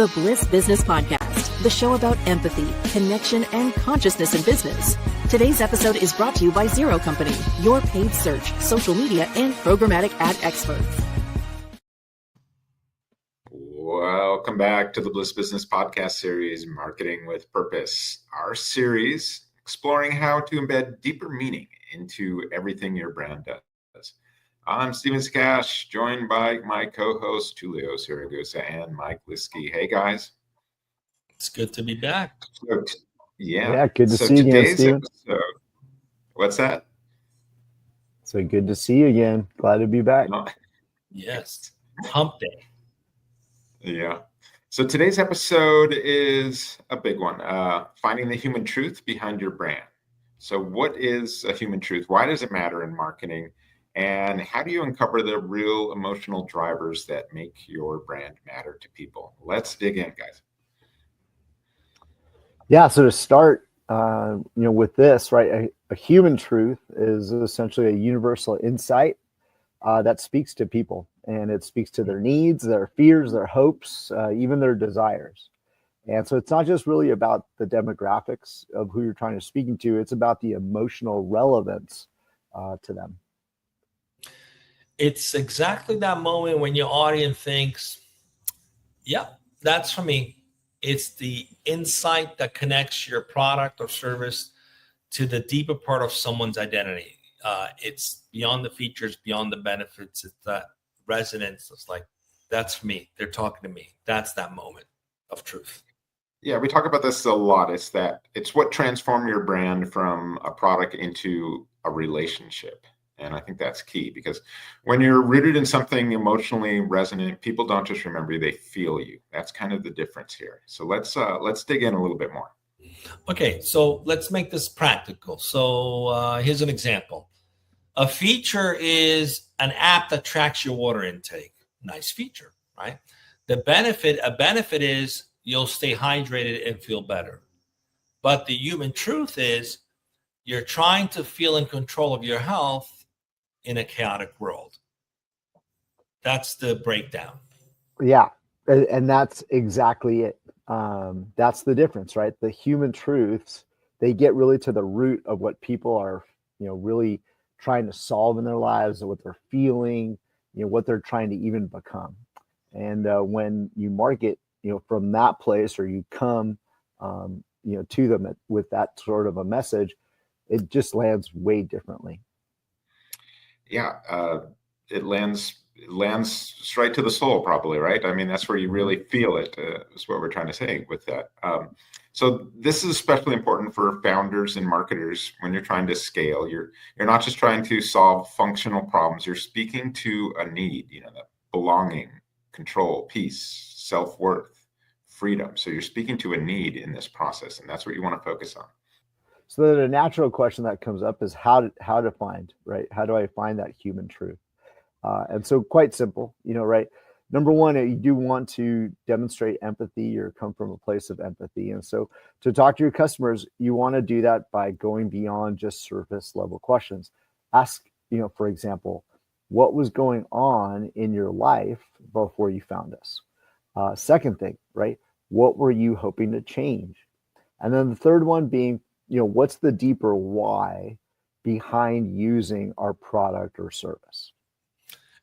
the Bliss Business Podcast, the show about empathy, connection, and consciousness in business. Today's episode is brought to you by Zero Company, your paid search, social media, and programmatic ad experts. Welcome back to the Bliss Business Podcast series, Marketing with Purpose. Our series exploring how to embed deeper meaning into everything your brand does. I'm Sakach, joined by my co-host Tullio, Siragusa, and Mike Liwski. Hey guys. It's good to be back. Yeah, good to see you again, Steven. What's that? So good to see you again. Glad to be back. Yes. Hump day. Yeah. So today's episode is a big one, finding the human truth behind your brand. So what is a human truth? Why does it matter in marketing? And how do you uncover the real emotional drivers that make your brand matter to people? Let's dig in, guys. Yeah. So to start, with this, right, a human truth is essentially a universal insight that speaks to people, and it speaks to their needs, their fears, their hopes, even their desires. And so it's not just really about the demographics of who you're trying to speaking to, it's about the emotional relevance to them. It's exactly that moment when your audience thinks, yeah, that's for me. It's the insight that connects your product or service to the deeper part of someone's identity. It's beyond the features, beyond the benefits. It's that resonance. It's like, that's for me. They're talking to me. That's that moment of truth. Yeah, we talk about this a lot. It's what transformed your brand from a product into a relationship. And I think that's key, because when you're rooted in something emotionally resonant, people don't just remember you, they feel you. That's kind of the difference here. So let's dig in a little bit more. Okay, so let's make this practical. So here's an example. A feature is an app that tracks your water intake. Nice feature, right? A benefit is you'll stay hydrated and feel better. But the human truth is you're trying to feel in control of your health in a chaotic world. That's the breakdown. Yeah, and that's exactly it. That's the difference, right? The human truths, they get really to the root of what people are, really trying to solve in their lives, or what they're feeling, what they're trying to even become. And when you market, from that place, or you come, to them with that sort of a message, it just lands way differently. Yeah, it lands straight to the soul, probably, right? I mean, that's where you really feel it, is what we're trying to say with that. So this is especially important for founders and marketers when you're trying to scale. You're not just trying to solve functional problems. You're speaking to a need, the belonging, control, peace, self-worth, freedom. So you're speaking to a need in this process, and that's what you want to focus on. So then a natural question that comes up is how to find, right? How do I find that human truth? And so quite simple, right? Number one, you do want to demonstrate empathy or come from a place of empathy. And so to talk to your customers, you want to do that by going beyond just surface level questions. Ask, for example, what was going on in your life before you found us? Second thing, right? What were you hoping to change? And then the third one being, what's the deeper why behind using our product or service?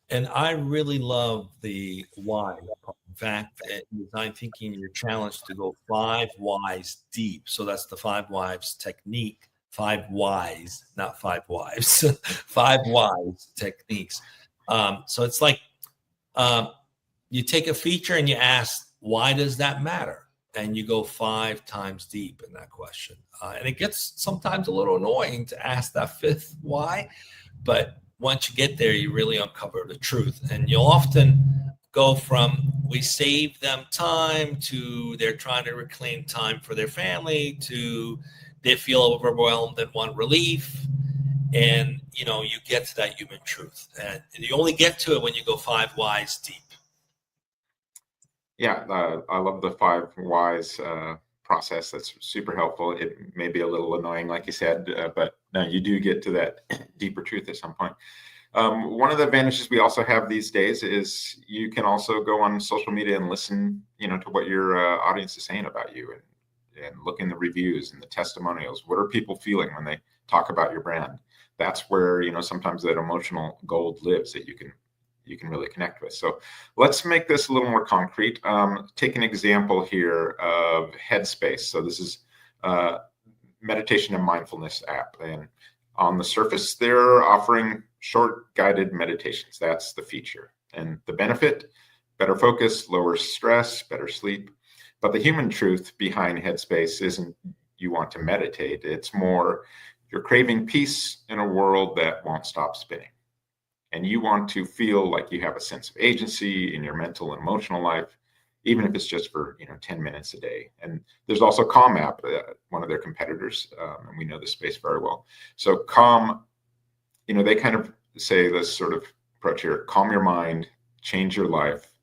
And I really love the why. In fact, in design thinking, you're challenged to go 5 whys deep. So that's the 5 whys technique. 5 whys, not 5 wives. 5 whys techniques. So it's like you take a feature and you ask, why does that matter? And you go 5 times deep in that question. And it gets sometimes a little annoying to ask that 5th why, but once you get there, you really uncover the truth. And you'll often go from, we save them time, to they're trying to reclaim time for their family, to they feel overwhelmed and want relief. And, you get to that human truth. And you only get to it when you go 5 whys deep. Yeah, I love the 5 whys process. That's super helpful. It may be a little annoying, like you said, but no, you do get to that deeper truth at some point. One of the advantages we also have these days is you can also go on social media and listen, to what your audience is saying about you, and look in the reviews and the testimonials. What are people feeling when they talk about your brand? That's where, sometimes that emotional gold lives that you can really connect with. So let's make this a little more concrete. Take an example here of Headspace. So this is a meditation and mindfulness app, and on the surface, they're offering short guided meditations. That's the feature. And the benefit: better focus, lower stress, better sleep. But the human truth behind Headspace isn't you want to meditate. It's more you're craving peace in a world that won't stop spinning. And you want to feel like you have a sense of agency in your mental and emotional life, even if it's just for 10 minutes a day. And there's also Calm app, one of their competitors, and we know this space very well. So Calm, they kind of say this sort of approach here: calm your mind, change your life,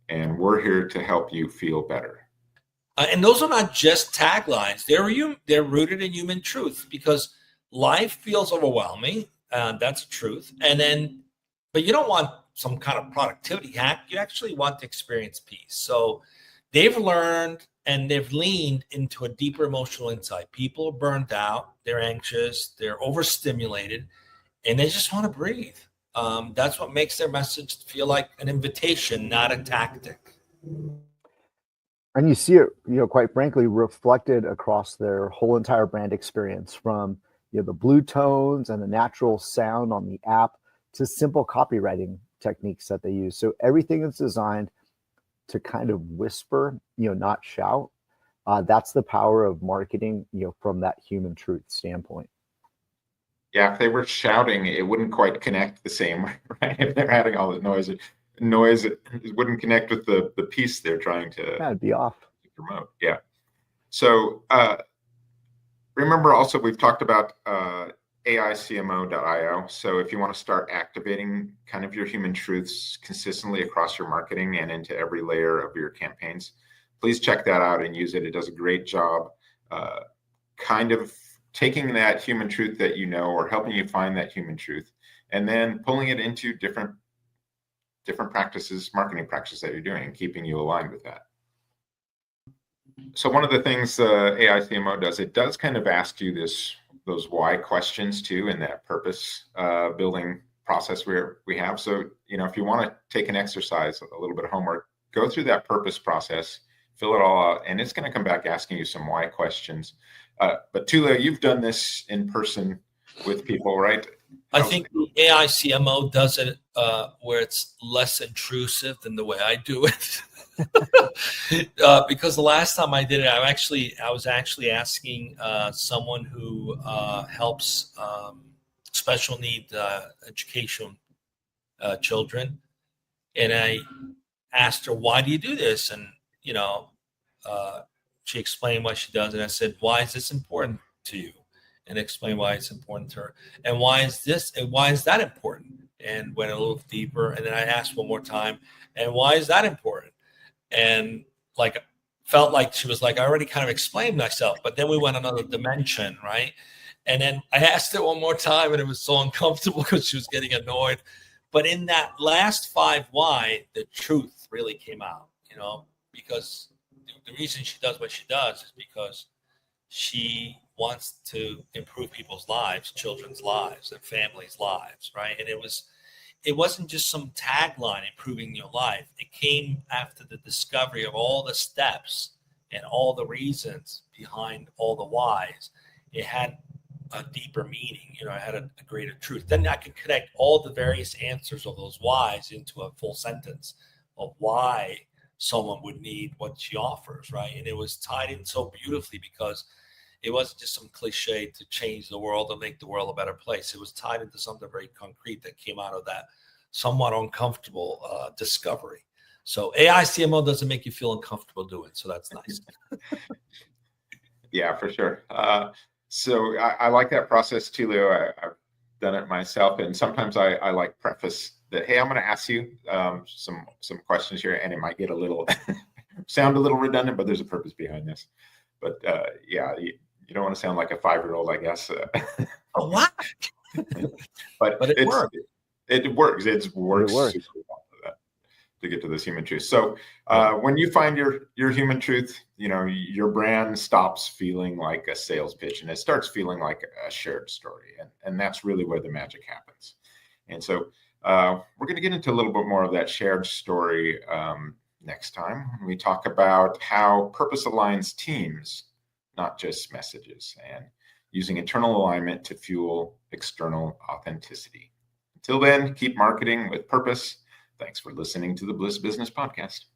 and we're here to help you feel better. And those are not just taglines. They're rooted in human truth, because life feels overwhelming. That's the truth. But you don't want some kind of productivity hack. You actually want to experience peace. So they've learned and they've leaned into a deeper emotional insight. People are burnt out, they're anxious, they're overstimulated, and they just want to breathe. That's what makes their message feel like an invitation, not a tactic. And you see it, quite frankly, reflected across their whole entire brand experience, from the blue tones and the natural sound on the app to simple copywriting techniques that they use. So everything is designed to kind of whisper, not shout. That's the power of marketing, from that human truth standpoint. Yeah, if they were shouting, it wouldn't quite connect the same way, right? If they're adding all the noise, it wouldn't connect with the piece they're trying to it'd be off. Promote. Yeah. So remember also, we've talked about aiCMO.io. So if you want to start activating kind of your human truths consistently across your marketing and into every layer of your campaigns, please check that out and use it. It does a great job kind of taking that human truth that or helping you find that human truth, and then pulling it into different practices, marketing practices that you're doing, and keeping you aligned with that. So one of the things aiCMO does, it does kind of ask you those why questions too, in that purpose building process we have. So, if you want to take an exercise, a little bit of homework, go through that purpose process, fill it all out, and it's going to come back asking you some why questions. But Tullio, you've done this in person with people, right? I think the aiCMO does it where it's less intrusive than the way I do it. Because the last time I did it, I was actually asking someone who helps special need education children, and I asked her, "Why do you do this?" And she explained why she does, and I said, "Why is this important to you?" And explain why it's important to her, and why is this, and why is that important, and went a little deeper. And then I asked one more time, and why is that important? And felt like she was like, I already kind of explained myself, but then we went another dimension, right? And then I asked her one more time, and it was so uncomfortable because she was getting annoyed. But in that last 5 why, the truth really came out, because the reason she does what she does is because she wants to improve people's lives, children's lives, their families' lives, right? And it wasn't just some tagline, improving your life. It came after the discovery of all the steps and all the reasons behind all the whys. It had a deeper meaning, it had a greater truth. Then I could connect all the various answers of those whys into a full sentence of why someone would need what she offers, right? And it was tied in so beautifully because it wasn't just some cliche to change the world or make the world a better place. It was tied into something very concrete that came out of that somewhat uncomfortable discovery. So aiCMO doesn't make you feel uncomfortable doing, so that's nice. Yeah, for sure. So I like that process too, Leo. I've done it myself, and sometimes I like preface that, hey, I'm going to ask you some questions here, and it might get a little sound a little redundant, but there's a purpose behind this. But yeah, you don't want to sound like a 5-year-old, I guess. Oh, what? but it worked. It works. It works super well to get to this human truth. So when you find your human truth, your brand stops feeling like a sales pitch and it starts feeling like a shared story. And that's really where the magic happens. And so we're going to get into a little bit more of that shared story next time when we talk about how purpose aligns teams, not just messages, and using internal alignment to fuel external authenticity. Until then, keep marketing with purpose. Thanks for listening to the Bliss Business Podcast.